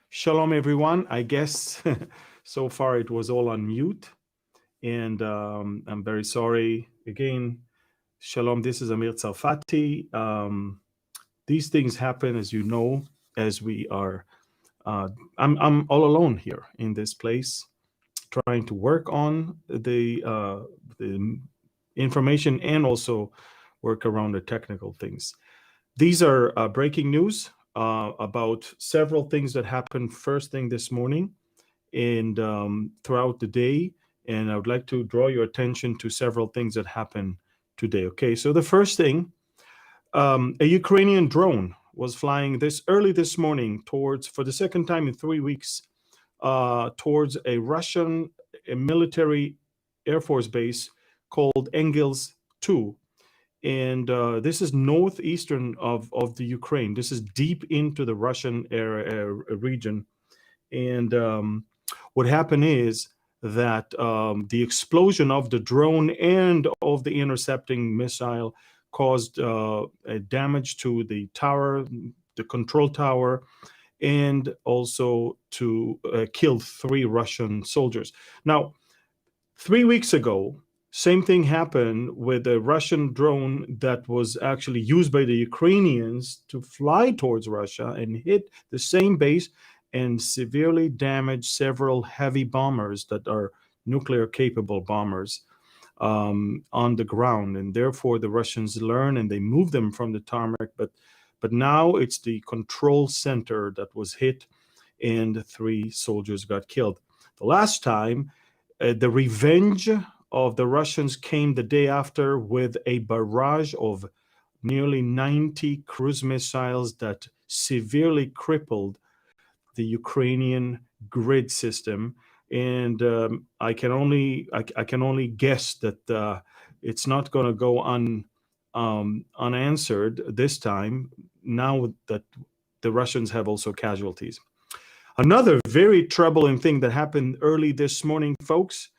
Shalom, everyone. I guess so far it was all on mute, and I'm very sorry. Again, Shalom, this is Amir Tsarfati. These things happen, as you know, as we are. I'm all alone here in this place, trying to work on the information and also work around the technical things. These are breaking news about several things that happened first thing this morning and throughout the day. And I would like to draw your attention to several things that happened today. Okay, so the first thing, a Ukrainian drone was flying early this morning for the second time in 3 weeks, towards a Russian military Air Force base called Engels 2. And this is northeastern of the Ukraine. This is deep into the Russian region. And what happened is that the explosion of the drone and of the intercepting missile caused damage to the tower, the control tower, and also to kill 3 Russian soldiers. Now, 3 weeks ago, same thing happened with a Russian drone that was actually used by the Ukrainians to fly towards Russia and hit the same base and severely damage several heavy bombers that are nuclear-capable bombers on the ground. And therefore, the Russians learn and they move them from the tarmac. But now it's the control center that was hit, and 3 soldiers got killed. The last time, the revenge of the Russians came the day after with a barrage of nearly 90 cruise missiles that severely crippled the Ukrainian grid system. And I can only guess that it's not going to go unanswered this time, now that the Russians have also casualties. Another very troubling thing that happened early this morning, folks,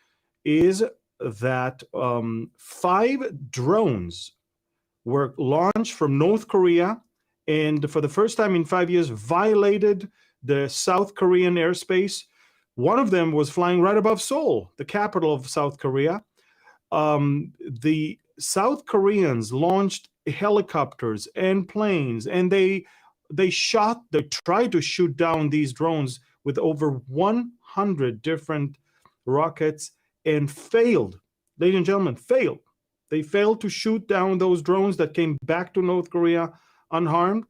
is that 5 drones were launched from North Korea, and for the first time in 5 years violated the South Korean airspace. One of them was flying right above Seoul, the capital of South Korea. The South Koreans launched helicopters and planes, and they tried to shoot down these drones with over 100 different rockets, and failed. Ladies and gentlemen, failed. They failed to shoot down those drones that came back to North Korea unharmed.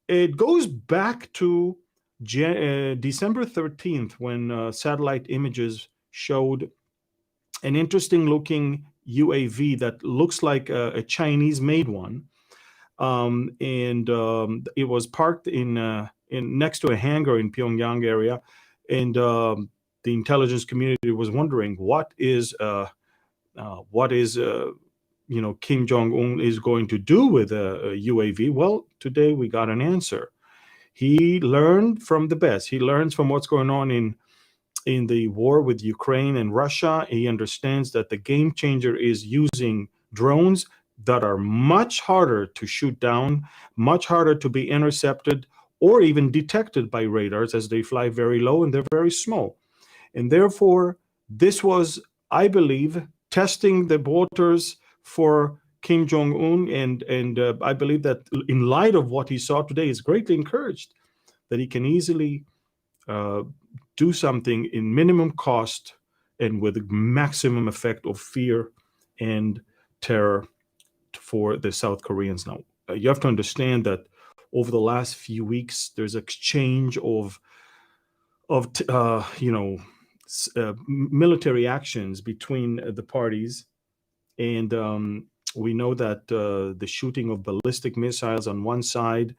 It goes back to December 13th, when satellite images showed an interesting looking UAV that looks like a Chinese-made one. It was parked in next to a hangar in Pyongyang area, and the intelligence community was wondering what is Kim Jong-un is going to do with a UAV. Well, today we got an answer. He learned from the best. He learns from what's going on in the war with Ukraine and Russia. He understands that the game changer is using drones that are much harder to shoot down, much harder to be intercepted or even detected by radars, as they fly very low and they're very small. And therefore, this was, I believe, testing the waters for Kim Jong-un, and I believe that in light of what he saw today, is greatly encouraged that he can easily do something in minimum cost and with maximum effect of fear and terror for the South Koreans. Now, you have to understand that over the last few weeks, there's exchange of military actions between the parties, and we know that the shooting of ballistic missiles on one side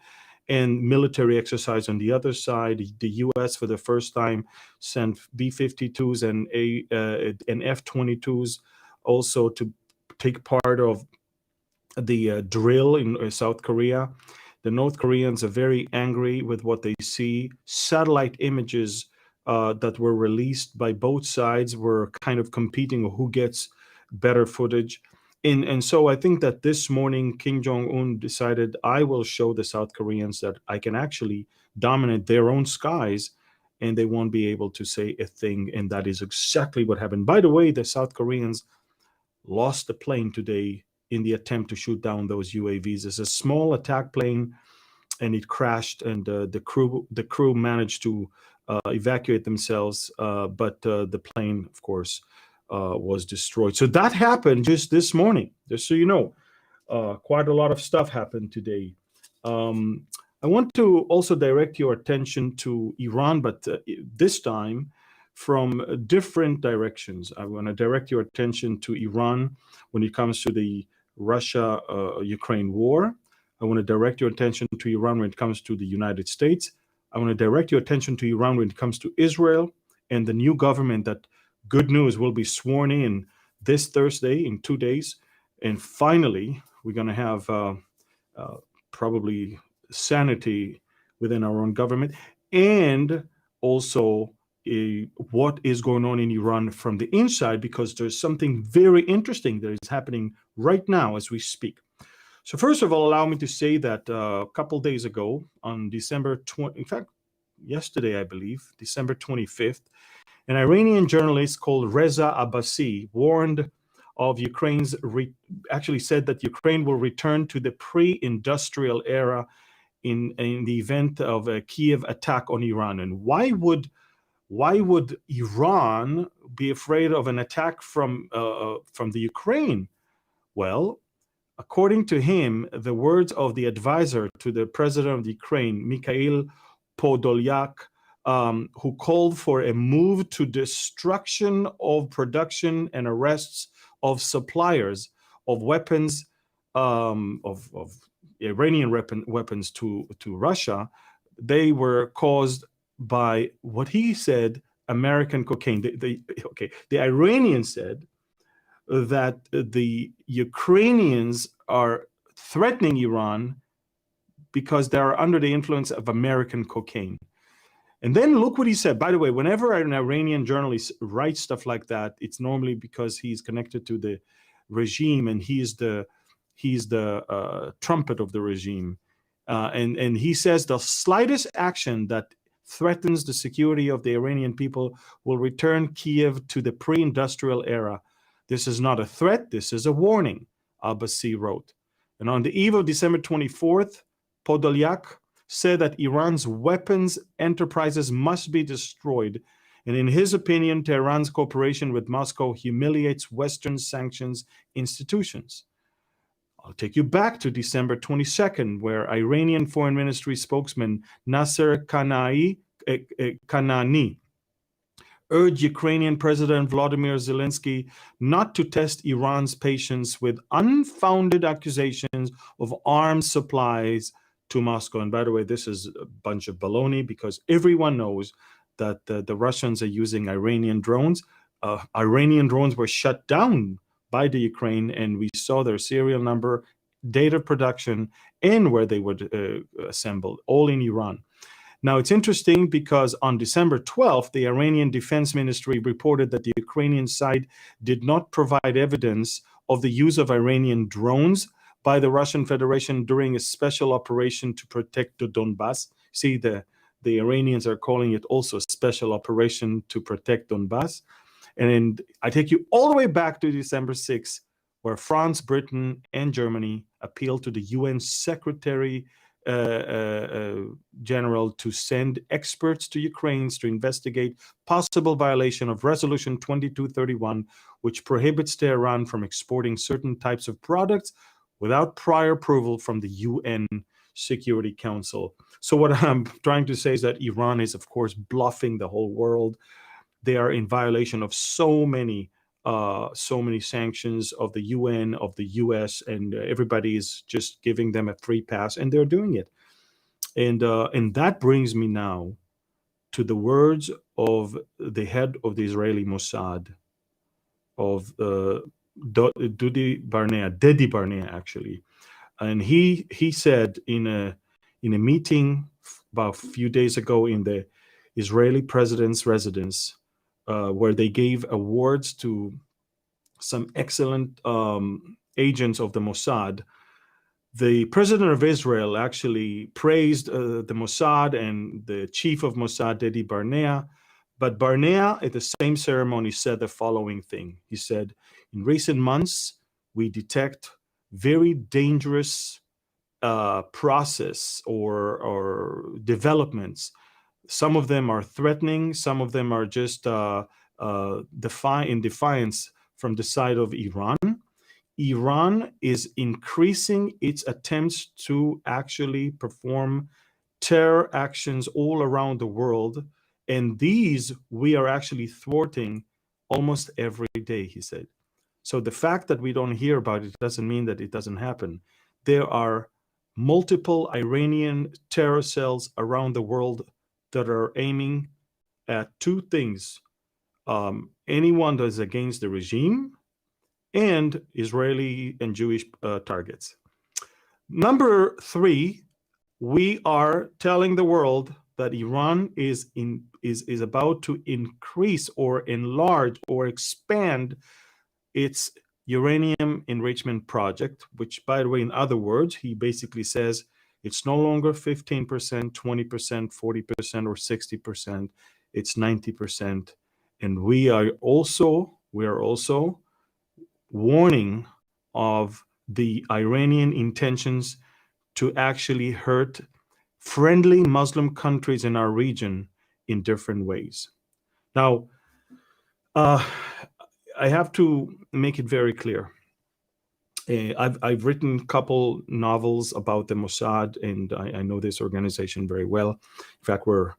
and military exercise on the other side. The U.S. for the first time sent B-52s and F-22s also to take part of the drill in South Korea. The North Koreans are very angry with what they see. Satellite images that were released by both sides were kind of competing who gets better footage. And so I think that this morning, Kim Jong-un decided, I will show the South Koreans that I can actually dominate their own skies and they won't be able to say a thing. And that is exactly what happened. By the way, the South Koreans lost the plane today in the attempt to shoot down those UAVs. It's a small attack plane, and it crashed, and the crew managed to evacuate themselves, but the plane, of course, was destroyed. So that happened just this morning, just so you know. Quite a lot of stuff happened today. I want to also direct your attention to Iran, but this time from different directions. I want to direct your attention to Iran when it comes to the Russia-Ukraine war. I want to direct your attention to Iran when it comes to the United States. I want to direct your attention to Iran when it comes to Israel and the new government that, good news, will be sworn in this Thursday in 2 days. And finally, we're going to have probably sanity within our own government, and also what is going on in Iran from the inside, because there's something very interesting that is happening right now as we speak. So first of all, allow me to say that a couple days ago, on December 20, in fact, yesterday, I believe, December 25th, an Iranian journalist called Reza Abbasi warned of Ukraine's, actually said that Ukraine will return to the pre-industrial era in the event of a Kiev attack on Iran. And why would Iran be afraid of an attack from the Ukraine? Well, according to him, the words of the advisor to the president of the Ukraine, Mikhail Podolyak, who called for a move to destruction of production and arrests of suppliers of weapons, of Iranian weapons to Russia, they were caused by what he said, American cocaine. The Iranians said that the Ukrainians are threatening Iran because they are under the influence of American cocaine. And then look what he said. By the way, whenever an Iranian journalist writes stuff like that, it's normally because he's connected to the regime, and he's the trumpet of the regime. And he says the slightest action that threatens the security of the Iranian people will return Kiev to the pre-industrial era. This is not a threat, this is a warning, Abbasi wrote. And on the eve of December 24th, Podolyak said that Iran's weapons enterprises must be destroyed. And in his opinion, Tehran's cooperation with Moscow humiliates Western sanctions institutions. I'll take you back to December 22nd, where Iranian Foreign Ministry spokesman Nasser Kanani urged Ukrainian President Volodymyr Zelensky not to test Iran's patience with unfounded accusations of arms supplies to Moscow. And by the way, this is a bunch of baloney, because everyone knows that the Russians are using Iranian drones. Iranian drones were shut down by the Ukraine, and we saw their serial number, date of production, and where they were assembled, all in Iran. Now, it's interesting because on December 12th, the Iranian Defense Ministry reported that the Ukrainian side did not provide evidence of the use of Iranian drones by the Russian Federation during a special operation to protect the Donbass. See, the Iranians are calling it also a special operation to protect Donbass. And I take you all the way back to December 6th, where France, Britain, and Germany appealed to the UN Secretary General to send experts to Ukraine to investigate possible violation of Resolution 2231, which prohibits Tehran from exporting certain types of products without prior approval from the UN Security Council. So what I'm trying to say is that Iran is, of course, bluffing the whole world. They are in violation of so many sanctions of the UN, of the US, and everybody is just giving them a free pass, and they're doing it. And that brings me now to the words of the head of the Israeli Mossad, of Dedi Barnea, actually. And he said in a meeting about a few days ago in the Israeli president's residence, where they gave awards to some excellent agents of the Mossad, The president of Israel actually praised the Mossad and the chief of Mossad, Dedi Barnea. But Barnea, at the same ceremony, said the following thing. He said, in recent months, we detect very dangerous process or developments. Some of them are threatening. Some of them are just in defiance from the side of Iran. Iran is increasing its attempts to actually perform terror actions all around the world. And these we are actually thwarting almost every day, he said. So the fact that we don't hear about it doesn't mean that it doesn't happen. There are multiple Iranian terror cells around the world that are aiming at two things. Anyone that is against the regime and Israeli and Jewish targets. Number three, we are telling the world that Iran is about to increase or enlarge or expand its uranium enrichment project, which, by the way, in other words, he basically says it's no longer 15%, 20%, 40%, or 60%. It's 90%. And we are also warning of the Iranian intentions to actually hurt friendly Muslim countries in our region in different ways. Now, I have to make it very clear. I've written a couple novels about the Mossad, and I know this organization very well. In fact, we're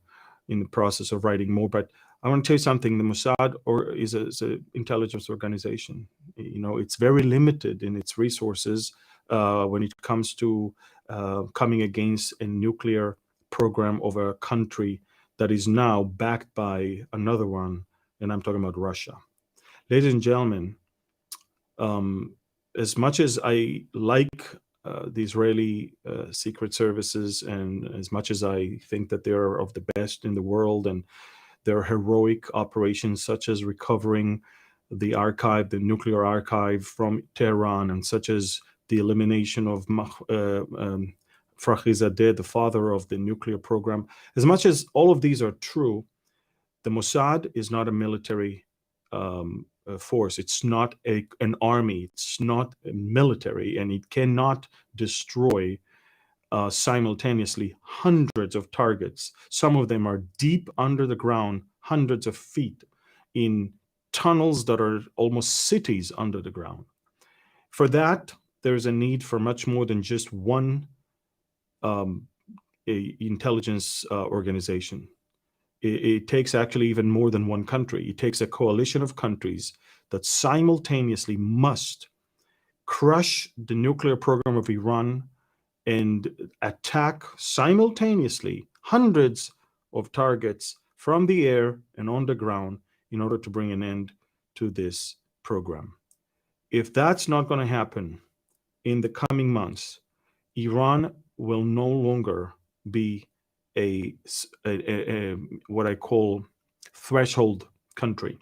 in the process of writing more, but I want to tell you something. The Mossad is an intelligence organization. You know, it's very limited in its resources when it comes to coming against a nuclear program of a country that is now backed by another one, and I'm talking about Russia. Ladies and gentlemen, as much as I like the Israeli secret services, and as much as I think that they're of the best in the world, and their heroic operations such as recovering the archive, the nuclear archive from Tehran, and such as the elimination of Fakhrizadeh, the father of the nuclear program. As much as all of these are true, the Mossad is not a military force. It's not an army. It's not a military, and it cannot destroy simultaneously hundreds of targets. Some of them are deep under the ground, hundreds of feet, in tunnels that are almost cities under the ground. For that, there's a need for much more than just one intelligence organization. It takes actually even more than one country. It takes a coalition of countries that simultaneously must crush the nuclear program of Iran and attack simultaneously hundreds of targets from the air and on the ground in order to bring an end to this program. If that's not going to happen in the coming months, Iran will no longer be a what I call threshold country.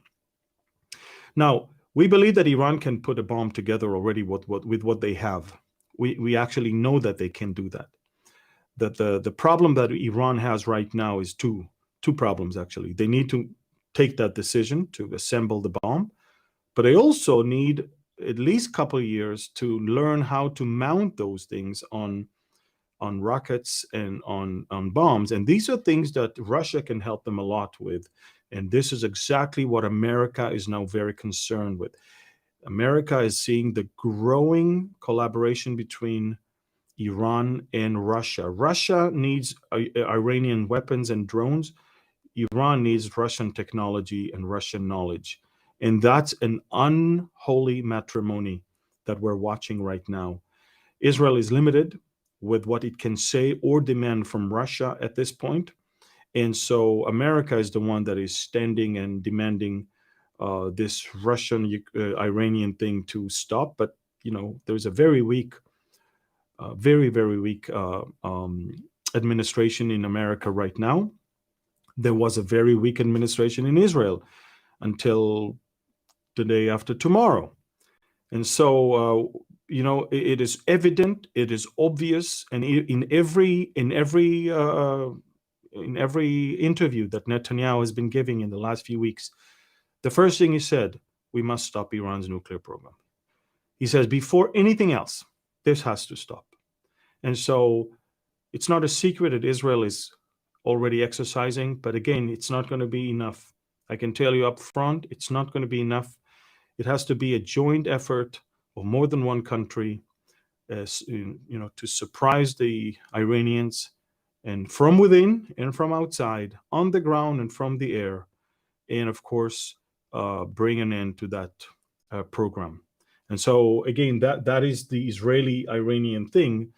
Now, we believe that Iran can put a bomb together already with what they have. We actually know that they can do that. That the problem that Iran has right now is two problems, actually. They need to take that decision to assemble the bomb, but they also need at least a couple of years to learn how to mount those things on rockets and on bombs. And these are things that Russia can help them a lot with. And this is exactly what America is now very concerned with. America is seeing the growing collaboration between Iran and Russia. Russia needs Iranian weapons and drones. Iran needs Russian technology and Russian knowledge. And that's an unholy matrimony that we're watching right now. Israel is limited with what it can say or demand from Russia at this point. And so America is the one that is standing and demanding this Russian Iranian thing to stop. But, you know, there's a very weak, very weak administration in America right now. There was a very weak administration in Israel until the day after tomorrow. And so, it is evident, it is obvious, and in every interview that Netanyahu has been giving in the last few weeks, the first thing he said, we must stop Iran's nuclear program. He says, before anything else, this has to stop. And so it's not a secret that Israel is already exercising, but again, it's not going to be enough. I can tell you up front, it's not going to be enough. It has to be a joint effort of more than one country, to surprise the Iranians, and from within and from outside, on the ground and from the air, and of course, bring an end to that program. And so again, that is the Israeli-Iranian thing.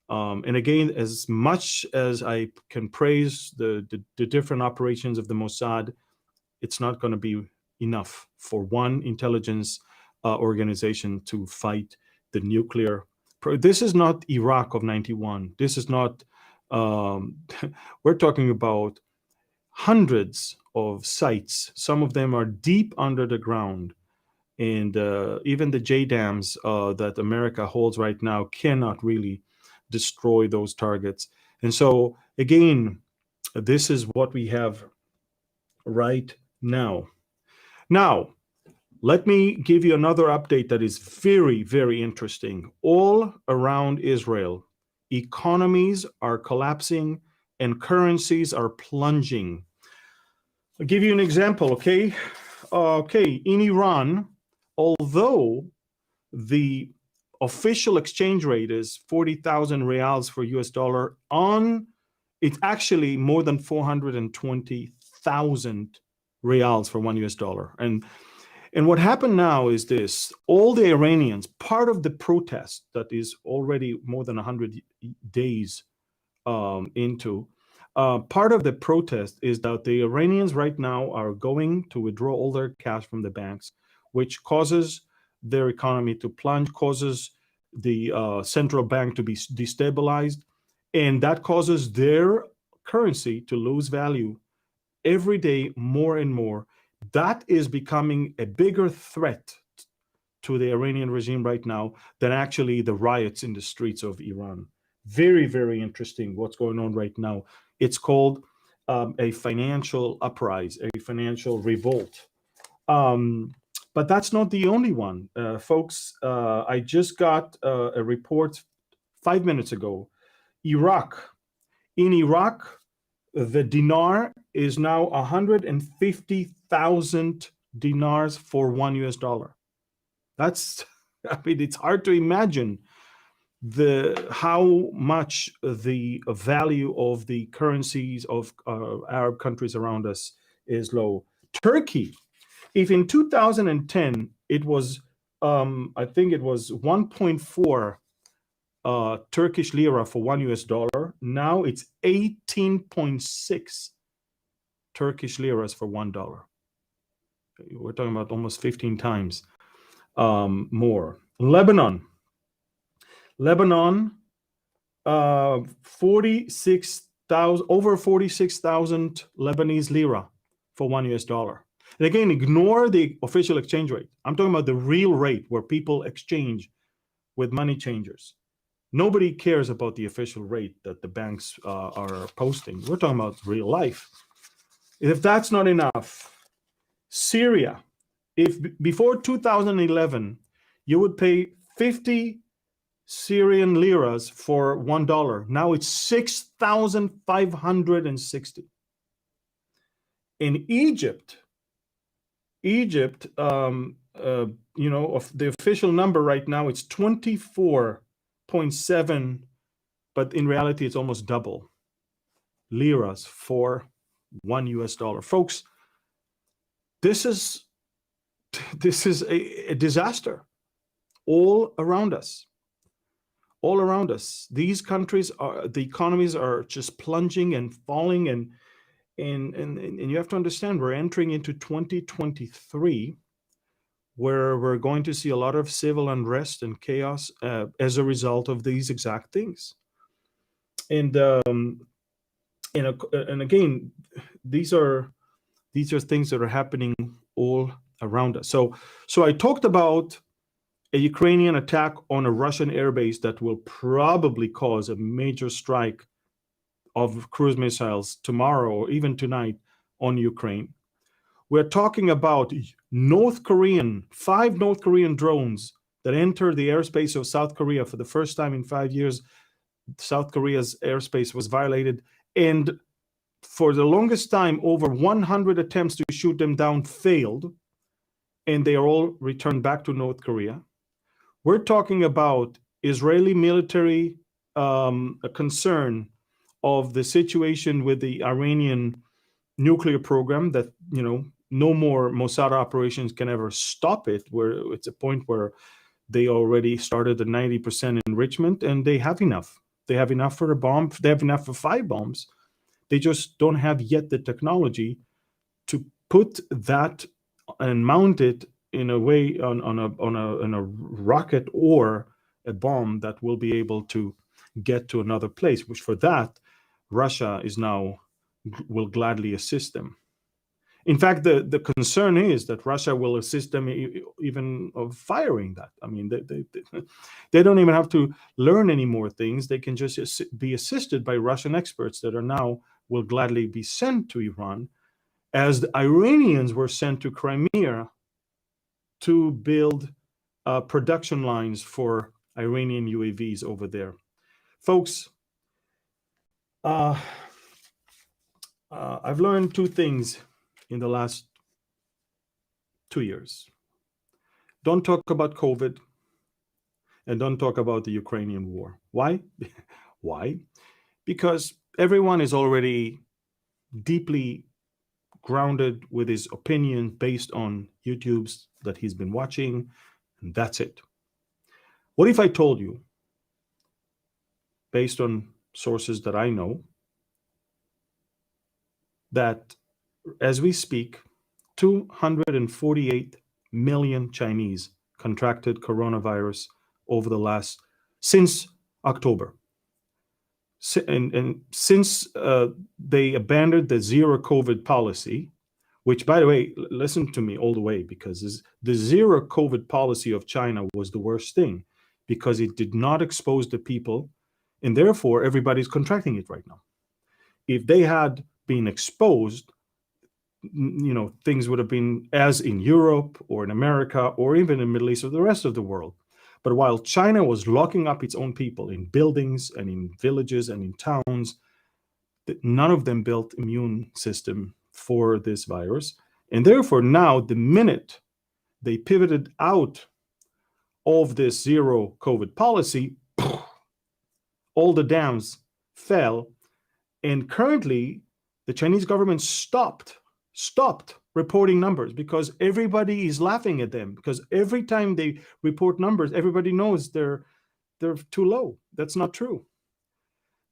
And again, as much as I can praise the different operations of the Mossad, it's not going to be enough for one intelligence organization to fight the nuclear. This is not Iraq of 91. This is not, we're talking about hundreds of sites. Some of them are deep under the ground. And even the JDAMs that America holds right now cannot really destroy those targets. And so, again, this is what we have right now. Now, let me give you another update that is very, very interesting. All around Israel, economies are collapsing and currencies are plunging. I'll give you an example, okay? In Iran, although the official exchange rate is 40,000 reals for US dollar, it's actually more than 420,000 reals for $1 US. And what happened now is this: all the Iranians, part of the protest that is already more than 100 days into, part of the protest is that the Iranians right now are going to withdraw all their cash from the banks, which causes their economy to plunge, causes the central bank to be destabilized, and that causes their currency to lose value every day more and more. That is becoming a bigger threat to the Iranian regime right now than actually the riots in the streets of Iran. Very, very interesting what's going on right now. It's called a financial uprising, a financial revolt. But that's not the only one. Folks, I just got a report 5 minutes ago. In Iraq, the dinar is now 150,000 dinars for $1 US. That's, it's hard to imagine how much the value of the currencies of Arab countries around us is low. Turkey, if in 2010 it was, I think it was 1.4 Turkish lira for $1 US, now it's 18.6 Turkish liras for $1. We're talking about almost 15 times more. Lebanon, 46,000, over 46,000 Lebanese lira for $1 US. And again, ignore the official exchange rate. I'm talking about the real rate where people exchange with money changers. Nobody cares about the official rate that the banks are posting. We're talking about real life. If that's not enough, Syria, if before 2011, you would pay 50 Syrian liras for $1, now it's 6,560. In Egypt, of the official number right now, it's 24.7, but in reality, it's almost double liras for $1 US. Folks, this is a disaster all around us. All around us. These countries the economies are just plunging and falling, and you have to understand, we're entering into 2023, where we're going to see a lot of civil unrest and chaos as a result of these exact things. And again, these are things that are happening all around us. So I talked about a Ukrainian attack on a Russian airbase that will probably cause a major strike of cruise missiles tomorrow or even tonight on Ukraine. We're talking about five North Korean drones that entered the airspace of South Korea for the first time in 5 years. South Korea's airspace was violated, and for the longest time, over 100 attempts to shoot them down failed, and they are all returned back to North Korea. We're talking about Israeli military a concern of the situation with the Iranian nuclear program, that, no more Mossad operations can ever stop it, where it's a point where they already started the 90% enrichment, and they have enough. They have enough for a bomb. They have enough for 5 bombs. They just don't have yet the technology to put that and mount it in a way on a rocket or a bomb that will be able to get to another place, which for that, Russia will gladly assist them. In fact, the concern is that Russia will assist them even of firing that. I mean, they don't even have to learn any more things. They can just be assisted by Russian experts that will gladly be sent to Iran, as the Iranians were sent to Crimea to build production lines for Iranian UAVs over there. Folks, I've learned 2 things in the last 2 years. Don't talk about COVID, and don't talk about the Ukrainian war. Why? Why? Because everyone is already deeply grounded with his opinion based on YouTubes that he's been watching, and that's it. What if I told you, based on sources that I know, that as we speak, 248 million Chinese contracted coronavirus since October. And since they abandoned the zero COVID policy, which, by the way, listen to me all the way, because the zero COVID policy of China was the worst thing, because it did not expose the people, and therefore everybody's contracting it right now. If they had been exposed, things would have been as in Europe or in America or even in the Middle East or the rest of the world. But while China was locking up its own people in buildings and in villages and in towns, none of them built immune system for this virus. And therefore now, the minute they pivoted out of this zero COVID policy, all the dams fell. And currently, the Chinese government stopped reporting numbers, because everybody is laughing at them, because every time they report numbers, everybody knows they're too low. That's not true.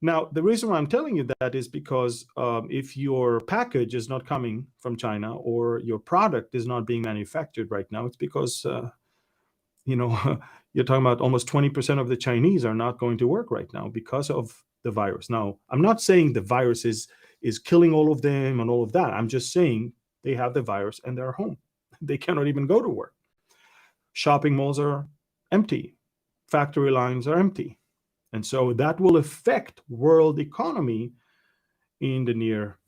Now, the reason why I'm telling you that is because if your package is not coming from China, or your product is not being manufactured right now, it's because, you're talking about almost 20% of the Chinese are not going to work right now because of the virus. Now, I'm not saying the virus is killing all of them and all of that. I'm just saying they have the virus and they're home. They cannot even go to work. Shopping malls are empty. Factory lines are empty. And so that will affect world economy in the near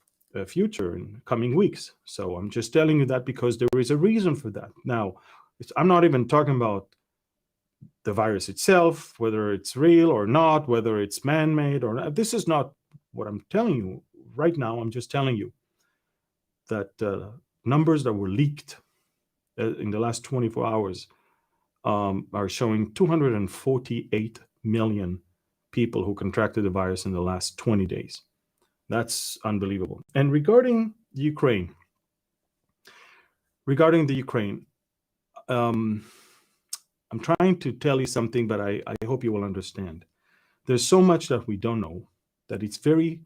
future, in coming weeks. So I'm just telling you that because there is a reason for that. Now, I'm not even talking about the virus itself, whether it's real or not, whether it's man-made or not. This is not what I'm telling you right now. I'm just telling you that numbers that were leaked in the last 24 hours are showing 248 million people who contracted the virus in the last 20 days. That's unbelievable. And regarding the Ukraine, I'm trying to tell you something, but I hope you will understand. There's so much that we don't know that it's very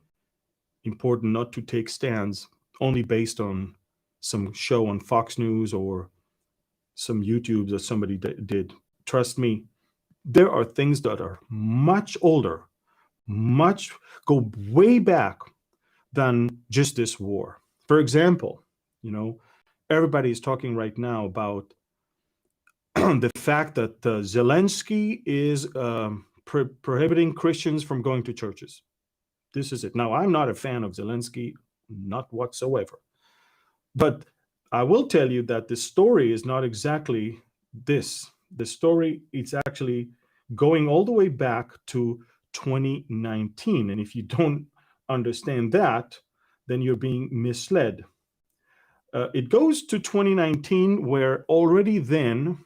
important not to take stands only based on some show on Fox News or some YouTube that somebody did. Trust me, there are things that are much older, go way back than just this war. For example, everybody is talking right now about the fact that Zelensky is prohibiting Christians from going to churches. This is it. Now, I'm not a fan of Zelensky, not whatsoever. But I will tell you that the story is not exactly this. The story is actually going all the way back to 2019. And if you don't understand that, then you're being misled. It goes to 2019, where already then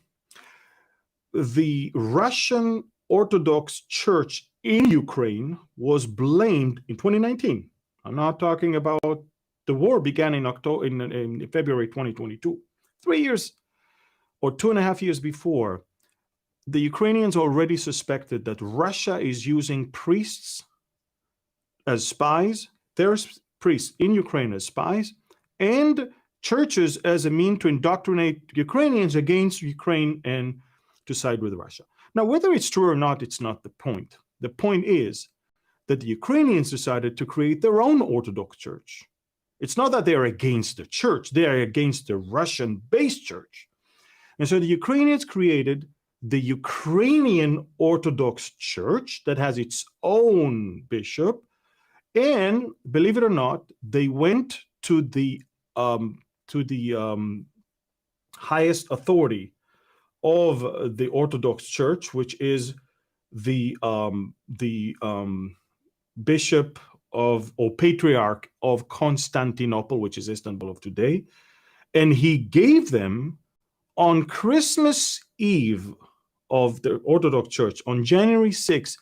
the Russian Orthodox Church in Ukraine was blamed in 2019. I'm not talking about the war began in February 2022. 3 years or 2.5 years before, the Ukrainians already suspected that Russia is using priests as spies, their priests in Ukraine as spies, and churches as a mean to indoctrinate Ukrainians against Ukraine and to side with Russia. Now, whether it's true or not, it's not the point. The point is that the Ukrainians decided to create their own Orthodox church. It's not that they are against the church, they are against the Russian-based church. And so the Ukrainians created the Ukrainian Orthodox Church that has its own bishop. And believe it or not, they went to the highest authority of the Orthodox Church, which is the bishop of, or patriarch of Constantinople, which is Istanbul of today, and he gave them on Christmas Eve of the Orthodox Church on January 6,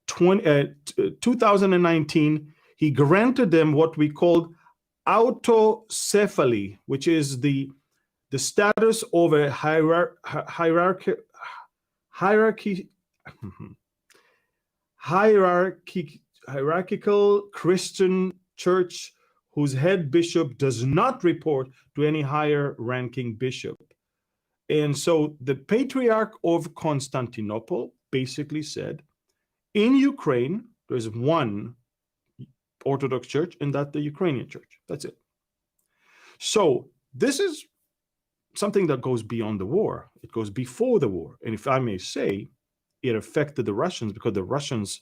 2019, he granted them what we called autocephaly, which is the status of a hierarchical Christian church whose head bishop does not report to any higher ranking bishop. And so the Patriarch of Constantinople basically said, in Ukraine, there's one Orthodox church, and that's the Ukrainian church. That's it. So this is something that goes beyond the war. It goes before the war. And if I may say, it affected the Russians because the Russians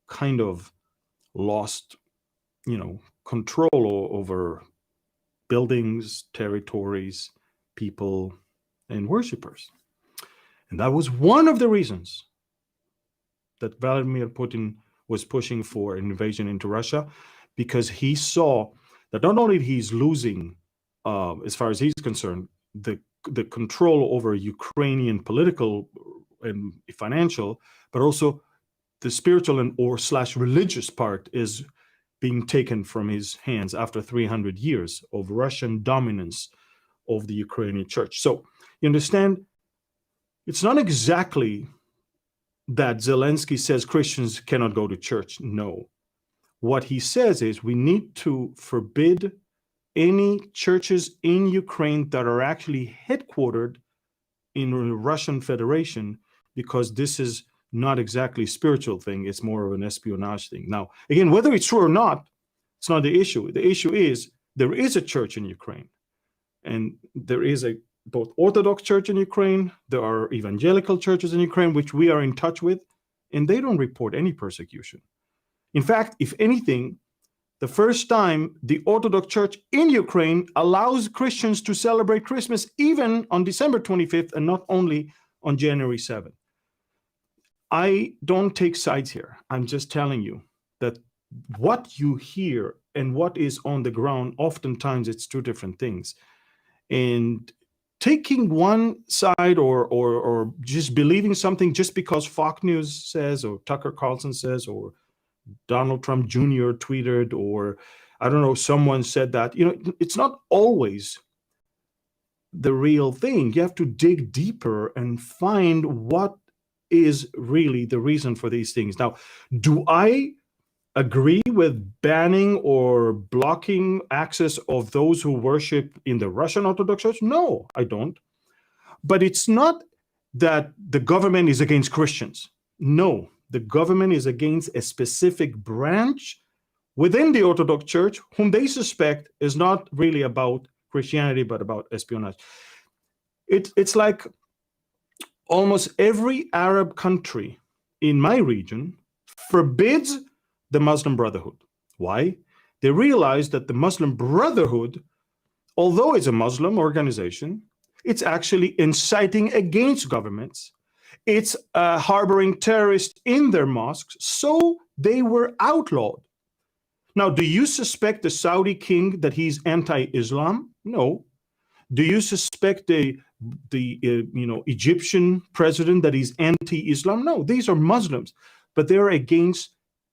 kind of lost, control over buildings, territories, people, and worshipers. And that was one of the reasons that Vladimir Putin was pushing for an invasion into Russia, because he saw that not only he's losing, as far as he's concerned, the control over Ukrainian political and financial, but also the spiritual and or / religious part is being taken from his hands after 300 years of Russian dominance of the Ukrainian church. So you understand, it's not exactly that Zelensky says Christians cannot go to church. No. What he says is we need to forbid any churches in Ukraine that are actually headquartered in the Russian Federation, because this is not exactly a spiritual thing. It's more of an espionage thing. Now, again, whether it's true or not, it's not the issue. The issue is there is a church in Ukraine, and there is a both Orthodox church in Ukraine, there are evangelical churches in Ukraine, which we are in touch with, and they don't report any persecution. In fact, if anything, the first time the Orthodox Church in Ukraine allows Christians to celebrate Christmas even on December 25th and not only on January 7th. I don't take sides here. I'm just telling you that what you hear and what is on the ground, oftentimes it's two different things. And taking one side or just believing something just because Fox News says or Tucker Carlson says or Donald Trump Jr. tweeted, or I don't know, someone said that, it's not always the real thing. You have to dig deeper and find what is really the reason for these things. Now, do I agree with banning or blocking access of those who worship in the Russian Orthodox Church? No, I don't. But it's not that the government is against Christians. No, the government is against a specific branch within the Orthodox Church whom they suspect is not really about Christianity, but about espionage. It's like almost every Arab country in my region forbids the Muslim Brotherhood. Why? They realize that the Muslim Brotherhood, although it's a Muslim organization, it's actually inciting against governments. It's harboring terrorists in their mosques, so they were outlawed. Now, do you suspect the Saudi king that he's anti-Islam? No. Do you suspect the Egyptian president that he's anti-Islam? No, these are Muslims, but they're against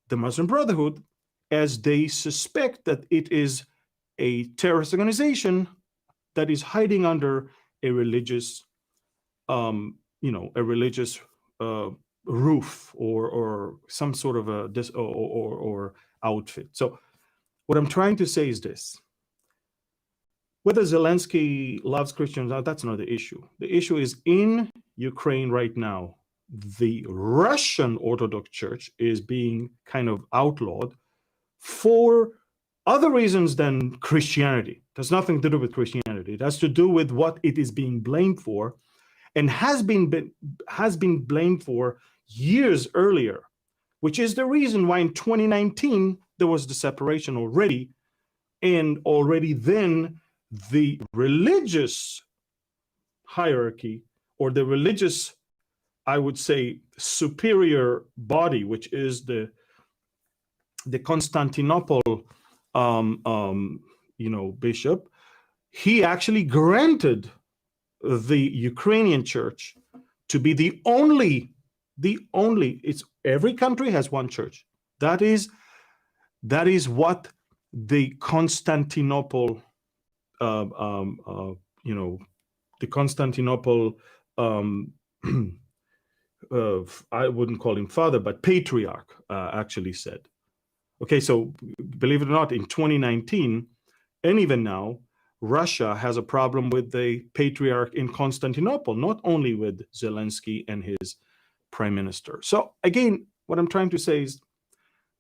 the Muslim Brotherhood, as they suspect that it is a terrorist organization that is hiding under a religious, roof or some sort of or outfit. So, what I'm trying to say is this: whether Zelensky loves Christians, that's not the issue. The issue is in Ukraine right now, the Russian Orthodox Church is being kind of outlawed for other reasons than Christianity. It has nothing to do with Christianity. It has to do with what it is being blamed for, and has been blamed for years earlier, which is the reason why in 2019 there was the separation already, and already then the religious hierarchy, or the religious, I would say, superior body, which is the Constantinople bishop, he actually granted the Ukrainian church to be the only, it's every country has one church. That is what the Constantinople, the Constantinople, I wouldn't call him father, but patriarch actually said. Okay, so believe it or not, in 2019, and even now, Russia has a problem with the patriarch in Constantinople, not only with Zelensky and his prime minister. So again, what I'm trying to say is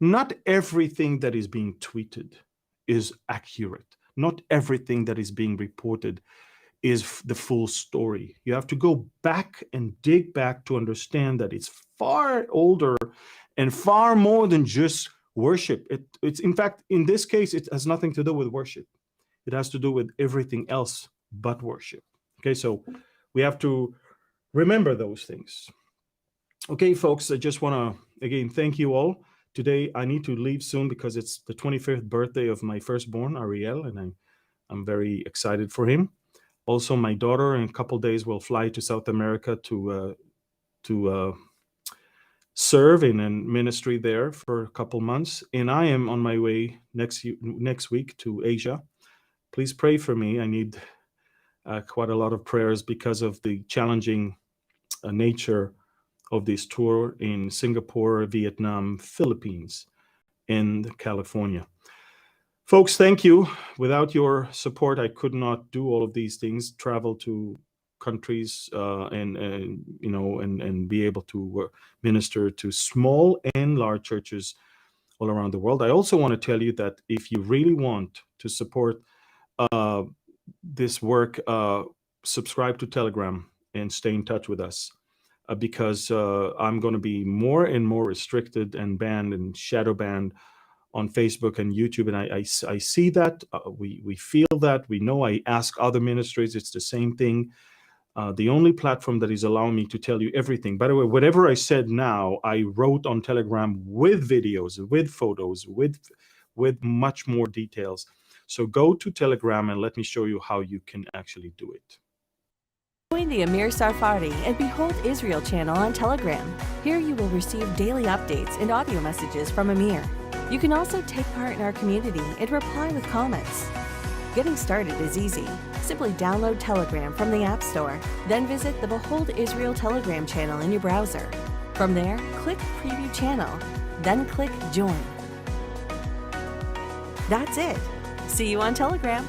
not everything that is being tweeted is accurate. Not everything that is being reported is the full story. You have to go back and dig back to understand that it's far older and far more than just worship. It's in fact, in this case, it has nothing to do with worship. It has to do with everything else but worship. Okay, so we have to remember those things. Okay, folks, I just want to, again, thank you all. Today, I need to leave soon because it's the 25th birthday of my firstborn, Ariel, and I'm very excited for him. Also, my daughter in a couple days will fly to South America to serve in a ministry there for a couple months, and I am on my way next week to Asia. Please pray for me. I need quite a lot of prayers because of the challenging nature of this tour in Singapore, Vietnam, Philippines, and California. Folks, thank you. Without your support, I could not do all of these things, travel to countries and be able to minister to small and large churches all around the world. I also want to tell you that if you really want to support this work, subscribe to Telegram and stay in touch with us, because I'm going to be more and more restricted and banned and shadow banned on Facebook and YouTube, and I see that, we feel that, we know. I ask other ministries, it's the same thing. The only platform that is allowing me to tell you everything, by the way, whatever I said now, I wrote on Telegram with videos, with photos, with much more details. So go to Telegram and let me show you how you can actually do it. Join the Amir Sarfati and Behold Israel channel on Telegram. Here you will receive daily updates and audio messages from Amir. You can also take part in our community and reply with comments. Getting started is easy. Simply download Telegram from the App Store, then visit the Behold Israel Telegram channel in your browser. From there, click Preview Channel, then click Join. That's it. See you on Telegram.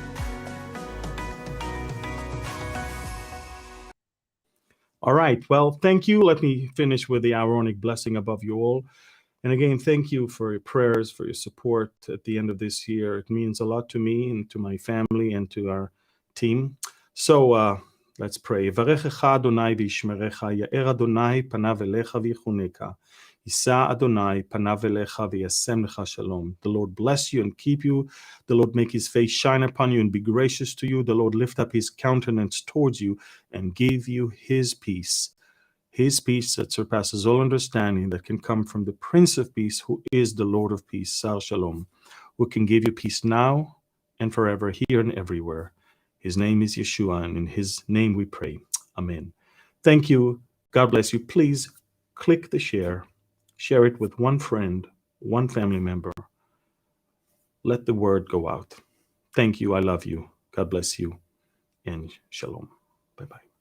All right, well, thank you. Let me finish with the Aaronic blessing above you all. And again, thank you for your prayers, for your support at the end of this year. It means a lot to me and to my family and to our team. So Let's pray. יברכך אדוני וישמרך, יאר אדוני פניו אליך ויחונך. יישא אדוני פניו אליך וישם לך שלום. The Lord bless you and keep you. The Lord make his face shine upon you and be gracious to you. The Lord lift up his countenance towards you and give you his peace. His peace that surpasses all understanding, that can come from the Prince of Peace, who is the Lord of Peace, Sar Shalom, who can give you peace now and forever, here and everywhere. His name is Yeshua, and in his name we pray. Amen. Thank you. God bless you. Please click the share. Share it with one friend, one family member. Let the word go out. Thank you. I love you. God bless you. And shalom. Bye-bye.